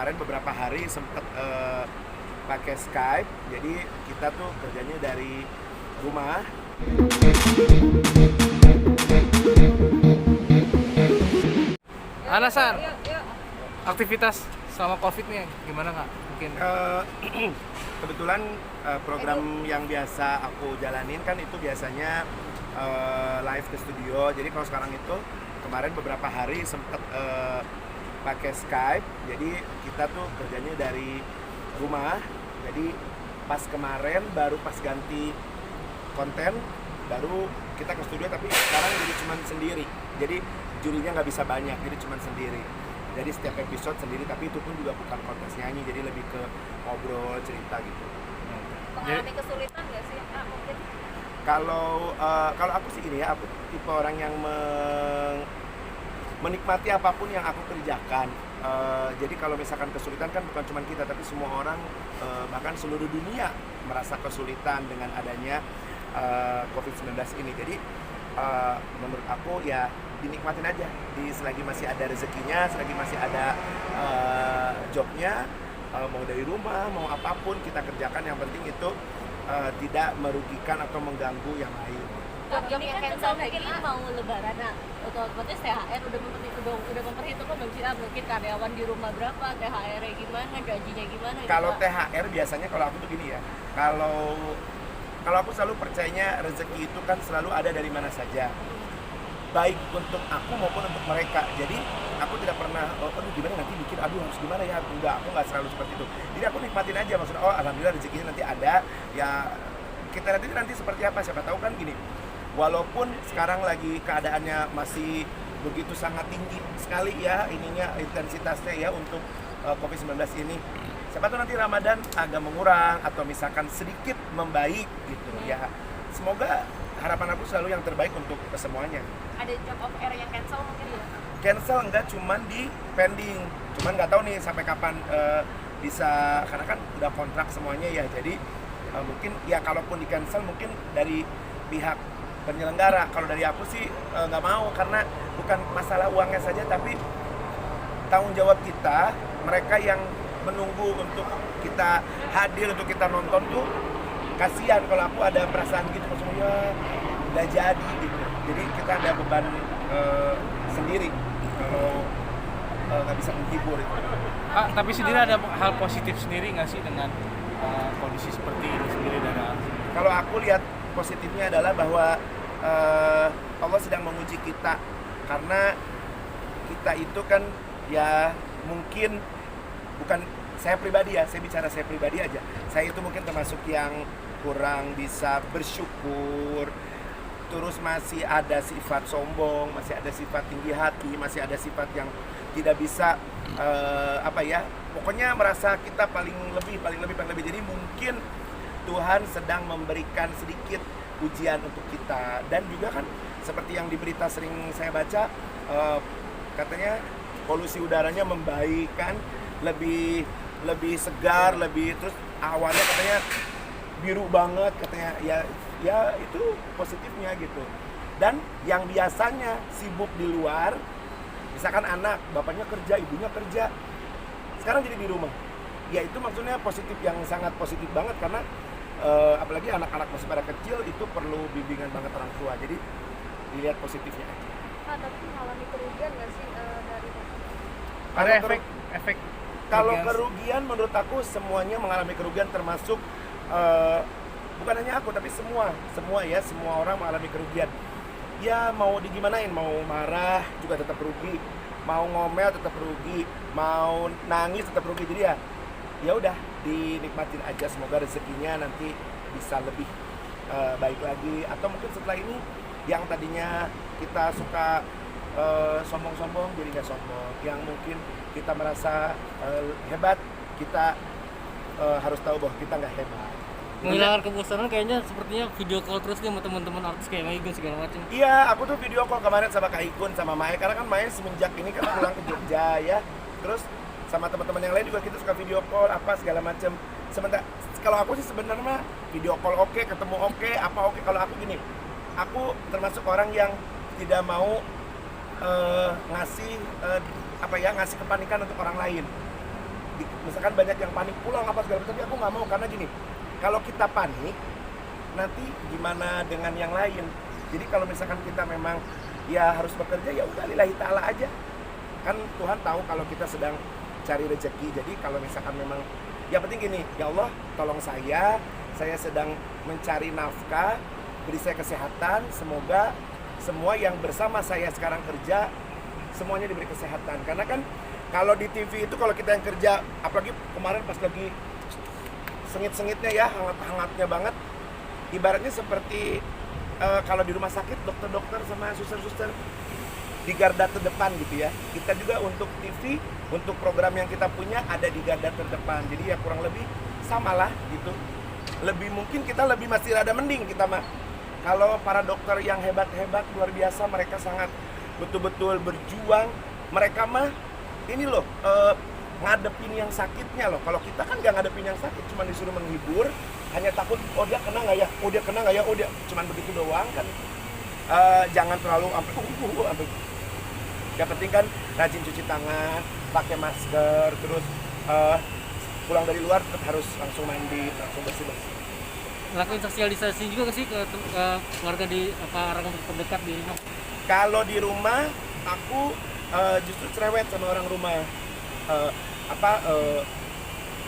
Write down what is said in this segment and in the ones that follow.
kemarin beberapa hari sempet pakai Skype, jadi kita tuh kerjanya dari rumah. Anasan, aktivitas selama COVID nih gimana Kak? Mungkin Eh, Kebetulan program yang biasa aku jalanin kan itu biasanya live ke studio. Jadi kalau sekarang itu kemarin beberapa hari sempet pakai Skype, jadi kita tuh kerjanya dari rumah. Jadi pas kemarin baru pas ganti konten baru kita ke studio, tapi sekarang jadi cuman sendiri. Jadi jurinya nggak bisa banyak, jadi cuman sendiri. Jadi setiap episode sendiri, tapi itu pun juga bukan kontes nyanyi, jadi lebih ke ngobrol, cerita gitu. Mengalami kesulitan nggak sih mungkin? Kalau aku sih ini ya, aku tipe orang yang menikmati apapun yang aku kerjakan. Jadi kalau misalkan kesulitan kan bukan cuma kita, tapi semua orang, bahkan seluruh dunia merasa kesulitan dengan adanya COVID-19 ini. Jadi menurut aku ya dinikmatin aja, selagi masih ada rezekinya, selagi masih ada jobnya, mau dari rumah, mau apapun kita kerjakan, yang penting itu tidak merugikan atau mengganggu yang lain. Job yang cancel mungkin mau lebaran, nah otomatis THR udah memperhitungkan belum sih? Mungkin karyawan di rumah berapa, THR-nya gimana, gajinya gimana? Kalau gitu. THR biasanya kalau aku tuh gini ya, kalau aku selalu percayanya rezeki itu kan selalu ada dari mana saja, baik untuk aku maupun untuk mereka. Jadi aku tidak pernah aduh gimana nanti mikir aduh harus gimana ya, enggak, aku nggak selalu seperti itu. Jadi aku nikmatin aja, maksudnya oh alhamdulillah rezekinya nanti ada ya, kita nanti seperti apa, siapa tahu kan gini. Walaupun sekarang lagi keadaannya masih begitu sangat tinggi sekali ya ininya, intensitasnya ya untuk COVID-19 ini. Siapa tahu nanti Ramadan agak mengurang atau misalkan sedikit membaik gitu ya. Semoga harapan aku selalu yang terbaik untuk semuanya. Ada job of air yang cancel mungkin ya? Cancel enggak, cuman di pending. Cuman nggak tahu nih sampai kapan bisa, karena kan udah kontrak semuanya ya. Jadi mungkin ya kalaupun di cancel mungkin dari pihak penyelenggara. Kalau dari aku sih nggak mau, karena bukan masalah uangnya saja, tapi tanggung jawab kita, mereka yang menunggu untuk kita hadir, untuk kita nonton tuh kasihan. Kalau aku ada perasaan gitu, maksudnya udah jadi gitu. Jadi kita ada beban sendiri kalau nggak bisa menghibur itu. tapi sendiri ada hal positif sendiri nggak sih dengan kondisi seperti ini sendiri dari Kalau aku lihat positifnya adalah bahwa Allah sedang menguji kita, karena kita itu kan ya mungkin bukan saya pribadi ya, saya bicara saya pribadi aja. Saya itu mungkin termasuk yang kurang bisa bersyukur, terus masih ada sifat sombong, masih ada sifat tinggi hati, masih ada sifat yang tidak bisa pokoknya merasa kita paling lebih. Jadi mungkin Tuhan sedang memberikan sedikit ujian untuk kita. Dan juga kan seperti yang di berita sering saya baca, katanya polusi udaranya membaik kan, lebih segar, terus awannya katanya biru banget katanya, ya itu positifnya gitu. Dan yang biasanya sibuk di luar, misalkan anak, bapaknya kerja, ibunya kerja, sekarang jadi di rumah. Ya itu maksudnya positif, yang sangat positif banget, karena apalagi anak-anak masih pada kecil, itu perlu bimbingan banget orang tua. Jadi dilihat positifnya aja. Tapi mengalami kerugian nggak sih dari ada efek Kalau kerugian menurut aku semuanya mengalami kerugian, termasuk bukan hanya aku tapi semua orang mengalami kerugian. Ya mau digimanain, mau marah juga tetap rugi, mau ngomel tetap rugi, mau nangis tetap rugi. Jadi ya udah dinikmatin aja, semoga rezekinya nanti bisa lebih baik lagi, atau mungkin setelah ini yang tadinya kita suka sombong-sombong jadi nggak sombong, yang mungkin kita merasa hebat, kita harus tahu bahwa kita nggak hebat. Menghilangkan kebosanan kayaknya sepertinya video call terus nih sama teman-teman artis kayak Maigun segala macam. Iya, aku tuh video call kemarin sama Kak Ikun, sama Mae, karena kan Mae semenjak ini kan pulang ke Jogja ya. Terus sama teman-teman yang lain juga kita suka video call apa segala macam. Sementara kalau aku sih sebenarnya video call oke, ketemu oke, apa oke. Kalau aku gini, aku termasuk orang yang tidak mau ngasih kepanikan untuk orang lain. misalkan banyak yang panik pulang apa segala macam, tapi aku nggak mau karena gini, kalau kita panik nanti gimana dengan yang lain. Jadi kalau misalkan kita memang ya harus bekerja, ya udah lillahi ta'ala aja. Kan Tuhan tahu kalau kita sedang cari rezeki. Jadi kalau misalkan memang, yang penting gini, ya Allah tolong saya sedang mencari nafkah, beri saya kesehatan, semoga semua yang bersama saya sekarang kerja semuanya diberi kesehatan. Karena kan kalau di TV itu kalau kita yang kerja, apalagi kemarin pas lagi sengit-sengitnya ya, hangat-hangatnya banget, ibaratnya seperti kalau di rumah sakit dokter-dokter sama suster-suster di garda terdepan gitu ya. Kita juga untuk TV, untuk program yang kita punya ada di garda terdepan. Jadi ya kurang lebih samalah gitu. Lebih mungkin kita lebih masih rada mending kita mah. Kalau para dokter yang hebat-hebat luar biasa, mereka sangat betul-betul berjuang. Mereka mah ini loh ngadepin yang sakitnya loh. Kalau kita kan nggak ngadepin yang sakit, cuma disuruh menghibur, hanya takut oh dia kena nggak ya, oh dia kena nggak ya, oh dia cuman begitu doang kan. Jangan terlalu sampai yang penting kan rajin cuci tangan, pakai masker, terus pulang dari luar tetap harus langsung mandi, langsung bersih-bersih. Lakuin sosialisasi juga nggak sih ke keluarga di orang terdekat di rumah? Kalau di rumah aku justru cerewet sama orang rumah.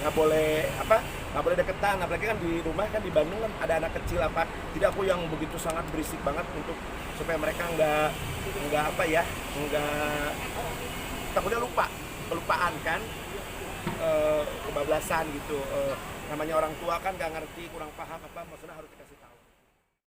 Nggak boleh deketan, apalagi kan di rumah kan di Bandung kan ada anak kecil apa, tidak aku yang begitu sangat berisik banget untuk supaya mereka nggak takutnya kelupaan kan, kebablasan gitu. Namanya orang tua kan nggak ngerti, kurang paham apa maksudnya harus dikasih